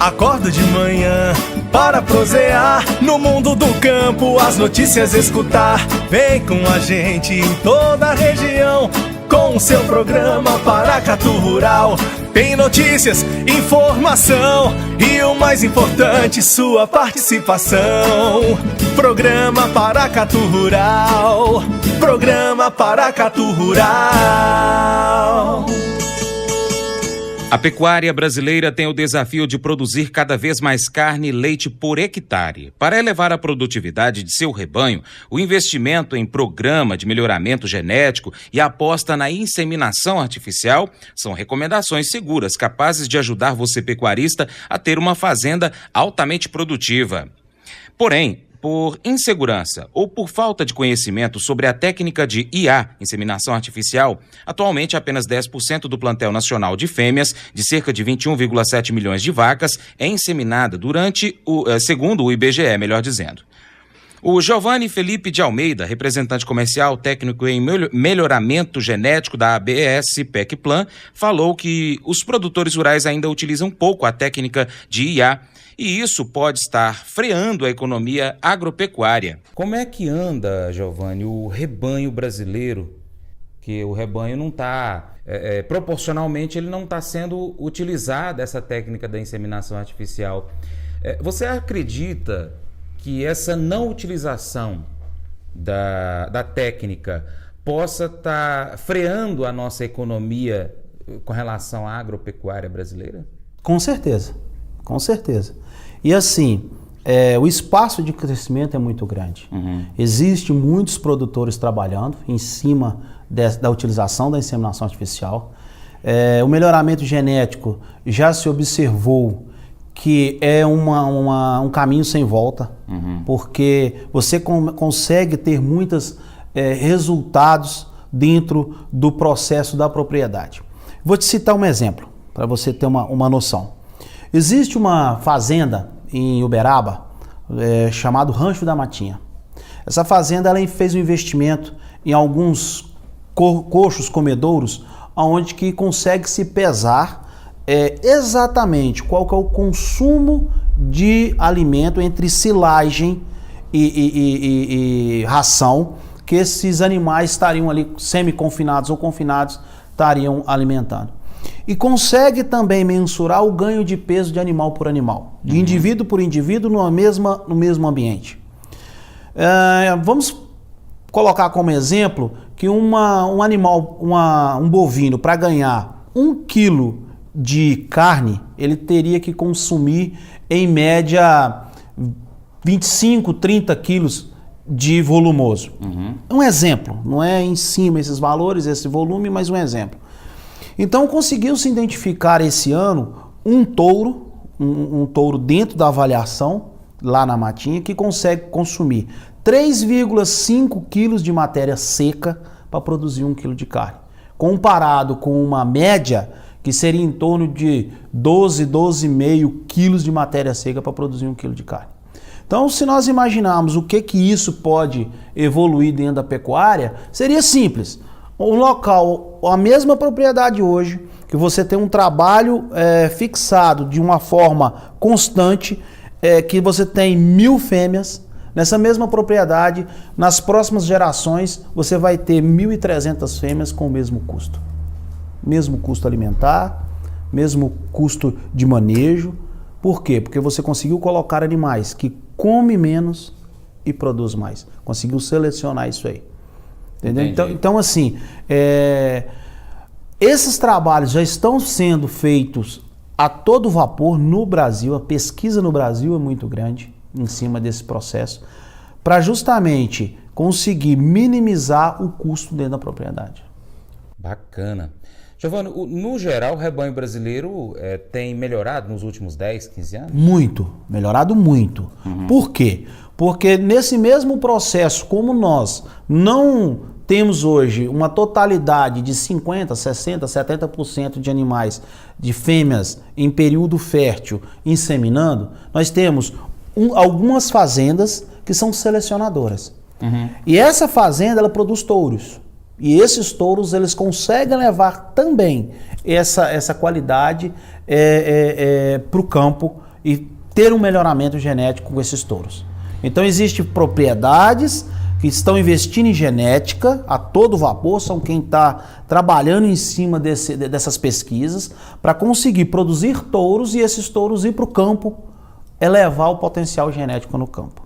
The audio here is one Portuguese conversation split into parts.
Acordo de manhã para prosear no mundo do campo, as notícias escutar. Vem com a gente em toda a região com o seu programa Paracatu Rural. Tem notícias, informação e o mais importante, sua participação. Programa Paracatu Rural. Programa Paracatu Rural. A pecuária brasileira tem o desafio de produzir cada vez mais carne e leite por hectare. Para elevar a produtividade de seu rebanho, o investimento em programa de melhoramento genético e a aposta na inseminação artificial são recomendações seguras, capazes de ajudar você, pecuarista, a ter uma fazenda altamente produtiva. Porém, por insegurança ou por falta de conhecimento sobre a técnica de IA, inseminação artificial, atualmente apenas 10% do plantel nacional de fêmeas, de cerca de 21,7 milhões de vacas, é inseminada segundo o IBGE, melhor dizendo. O Giovanni Felipe de Almeida, representante comercial técnico em melhoramento genético da ABS PECPlan, falou que os produtores rurais ainda utilizam pouco a técnica de IA, e isso pode estar freando a economia agropecuária. Como é que anda, Giovanni, o rebanho brasileiro? Que o rebanho não está, proporcionalmente, ele não está sendo utilizada essa técnica da inseminação artificial. Você acredita que essa não utilização da técnica possa estar freando a nossa economia com relação à agropecuária brasileira? Com certeza, com certeza. E assim, o espaço de crescimento é muito grande. Existem muitos produtores trabalhando em cima da utilização da inseminação artificial. O melhoramento genético já se observou que é um caminho sem volta, porque você consegue ter muitos resultados dentro do processo da propriedade. Vou te citar um exemplo, para você ter uma noção. Existe uma fazenda em Uberaba, chamado Rancho da Matinha. Essa fazenda ela fez um investimento em alguns coxos comedouros, onde que consegue se pesar exatamente qual que é o consumo de alimento entre silagem e ração que esses animais estariam ali semi-confinados ou confinados estariam alimentando. E consegue também mensurar o ganho de peso de animal por animal, de indivíduo por indivíduo no mesmo ambiente. Vamos colocar como exemplo que um animal, um bovino, para ganhar 1 quilo de carne, ele teria que consumir em média 25, 30 quilos de volumoso. Um exemplo, não é em cima esses valores, esse volume, mas um exemplo. Então conseguiu-se identificar esse ano um touro dentro da avaliação, lá na Matinha, que consegue consumir 3,5 quilos de matéria seca para produzir 1 quilo de carne. Comparado com uma média que seria em torno de 12,5 quilos de matéria seca para produzir 1 quilo de carne. Então, se nós imaginarmos o que isso pode evoluir dentro da pecuária, seria simples. Um local, a mesma propriedade hoje, que você tem um trabalho fixado de uma forma constante, que você tem 1.000 fêmeas, nessa mesma propriedade, nas próximas gerações, você vai ter 1.300 fêmeas com o mesmo custo. Mesmo custo alimentar, mesmo custo de manejo. Por quê? Porque você conseguiu colocar animais que comem menos e produzem mais. Conseguiu selecionar isso aí. Entendeu? Então assim, esses trabalhos já estão sendo feitos a todo vapor no Brasil. A pesquisa no Brasil é muito grande em cima desse processo, para justamente conseguir minimizar o custo dentro da propriedade. Bacana. Giovanni, no geral, o rebanho brasileiro tem melhorado nos últimos 10, 15 anos? Muito, melhorado muito. Por quê? Porque nesse mesmo processo, como nós não temos hoje uma totalidade de 50%, 60%, 70% de animais, de fêmeas em período fértil inseminando, nós temos algumas fazendas que são selecionadoras. E essa fazenda, ela produz touros. E esses touros, eles conseguem levar também essa qualidade para o campo e ter um melhoramento genético com esses touros. Então existem propriedades que estão investindo em genética a todo vapor, são quem está trabalhando em cima dessas pesquisas para conseguir produzir touros e esses touros ir para o campo, elevar o potencial genético no campo.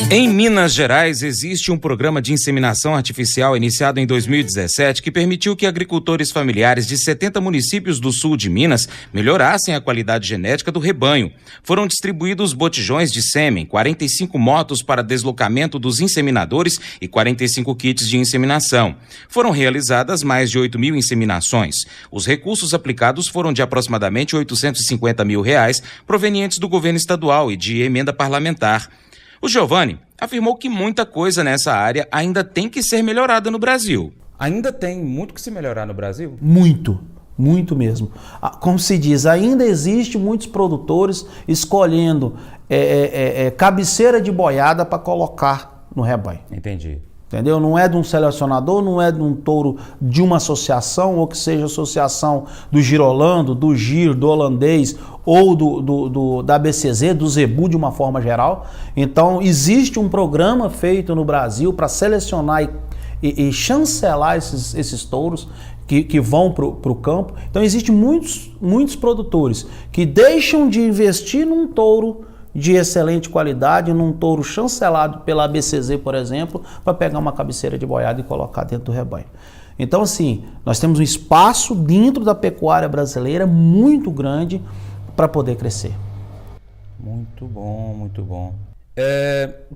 Em Minas Gerais, existe um programa de inseminação artificial iniciado em 2017 que permitiu que agricultores familiares de 70 municípios do sul de Minas melhorassem a qualidade genética do rebanho. Foram distribuídos botijões de sêmen, 45 motos para deslocamento dos inseminadores e 45 kits de inseminação. Foram realizadas mais de 8 mil inseminações. Os recursos aplicados foram de aproximadamente R$ 850 mil, provenientes do governo estadual e de emenda parlamentar. O Giovanni afirmou que muita coisa nessa área ainda tem que ser melhorada no Brasil. Ainda tem muito que se melhorar no Brasil? Muito, muito mesmo. Como se diz, ainda existe muitos produtores escolhendo cabeceira de boiada para colocar no rebanho. Entendi. Entendeu? Não é de um selecionador, não é de um touro de uma associação, ou que seja associação do girolando, do giro, do holandês, ou da BCZ, do zebu de uma forma geral. Então existe um programa feito no Brasil para selecionar e chancelar esses touros que vão para o campo. Então existem muitos produtores que deixam de investir num touro de excelente qualidade, num touro chancelado pela ABCZ, por exemplo, para pegar uma cabeceira de boiada e colocar dentro do rebanho. Então, assim, nós temos um espaço dentro da pecuária brasileira muito grande para poder crescer. Muito bom, muito bom.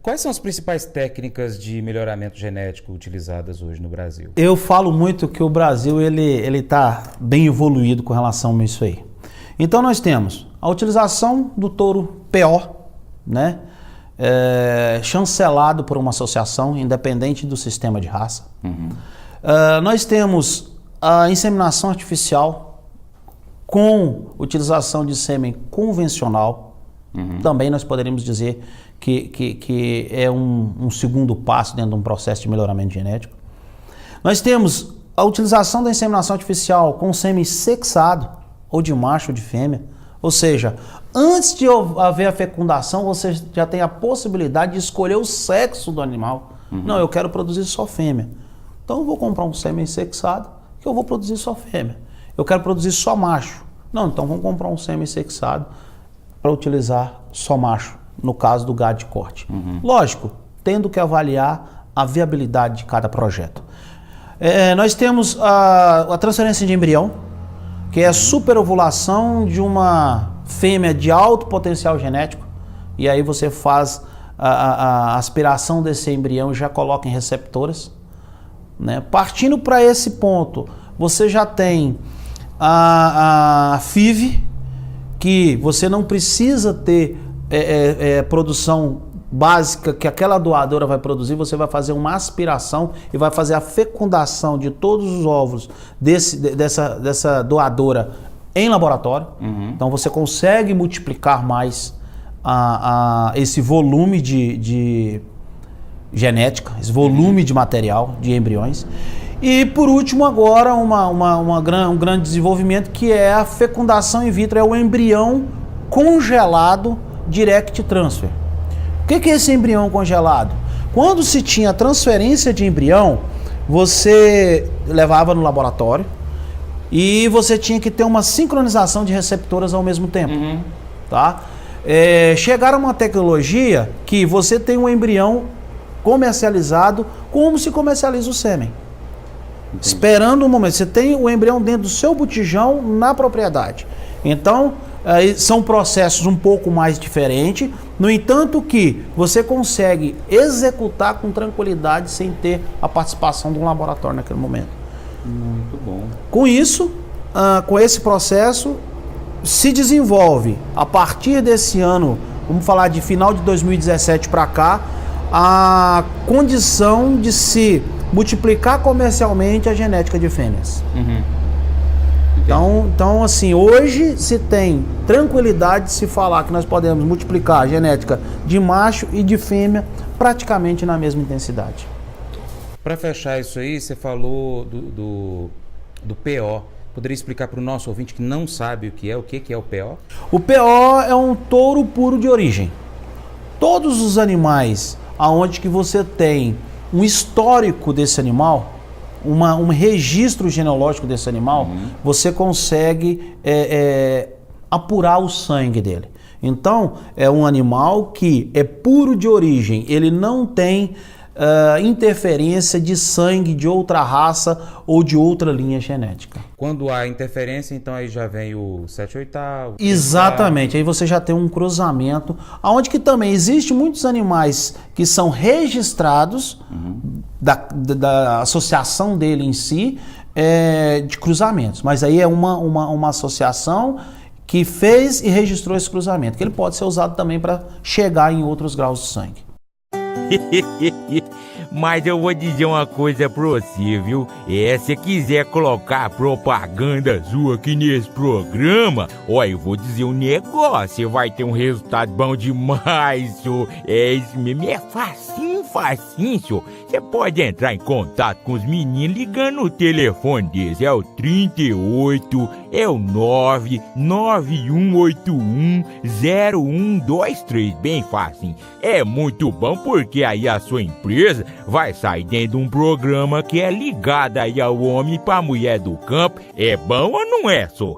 Quais são as principais técnicas de melhoramento genético utilizadas hoje no Brasil? Eu falo muito que o Brasil ele está bem evoluído com relação a isso aí. Então nós temos a utilização do touro PO, né? Chancelado por uma associação, independente do sistema de raça. Nós temos a inseminação artificial com utilização de sêmen convencional. Também nós poderíamos dizer que é um segundo passo dentro de um processo de melhoramento genético. Nós temos a utilização da inseminação artificial com sêmen sexado, ou de macho ou de fêmea. Ou seja, antes de haver a fecundação, você já tem a possibilidade de escolher o sexo do animal. Não, eu quero produzir só fêmea. Então eu vou comprar um sêmen sexado que eu vou produzir só fêmea. Eu quero produzir só macho. Não, então vamos comprar um sêmen sexado para utilizar só macho, no caso do gado de corte. Lógico, tendo que avaliar a viabilidade de cada projeto. Nós temos a transferência de embrião, que é a superovulação de uma fêmea de alto potencial genético, e aí você faz a aspiração desse embrião e já coloca em receptoras, né? Partindo para esse ponto, você já tem a FIV, que você não precisa ter produção básica que aquela doadora vai produzir, você vai fazer uma aspiração e vai fazer a fecundação de todos os óvulos dessa doadora em laboratório. Então você consegue multiplicar mais esse volume de genética, esse volume de material, de embriões. E por último agora um grande desenvolvimento, que é a fecundação in vitro, é o embrião congelado direct transfer. O que é esse embrião congelado? Quando se tinha transferência de embrião, você levava no laboratório e você tinha que ter uma sincronização de receptoras ao mesmo tempo. Tá? Chegaram a uma tecnologia que você tem um embrião comercializado como se comercializa o sêmen. Esperando um momento. Você tem o embrião dentro do seu botijão na propriedade. Então, são processos um pouco mais diferentes, no entanto que você consegue executar com tranquilidade sem ter a participação de um laboratório naquele momento. Muito bom. Com isso, com esse processo, se desenvolve a partir desse ano, vamos falar de final de 2017 para cá, a condição de se multiplicar comercialmente a genética de fêmeas. Então, assim, hoje se tem tranquilidade de se falar que nós podemos multiplicar a genética de macho e de fêmea praticamente na mesma intensidade. Para fechar isso aí, você falou do PO. Poderia explicar para o nosso ouvinte que não sabe o que é o PO? O PO é um touro puro de origem. Todos os animais aonde que você tem um histórico desse animal, um registro genealógico desse animal, você consegue apurar o sangue dele. Então, é um animal que é puro de origem, ele não tem interferência de sangue de outra raça ou de outra linha genética. Quando há interferência, então aí já vem o 7/8. Exatamente, aí você já tem um cruzamento, onde que também existe muitos animais que são registrados da associação dele em si, de cruzamentos, mas aí é uma associação que fez e registrou esse cruzamento, que ele pode ser usado também para chegar em outros graus de sangue. Mas eu vou dizer uma coisa pra você, viu? Se quiser colocar propaganda sua aqui nesse programa, eu vou dizer um negócio, você vai ter um resultado bom demais, senhor. Isso mesmo, é facinho, senhor. Você pode entrar em contato com os meninos ligando o telefone deles, é o 38, é o 991810123, bem fácil. É muito bom porque aí a sua empresa vai sair dentro de um programa que é ligado aí ao homem pra mulher do campo. É bom ou não é, só?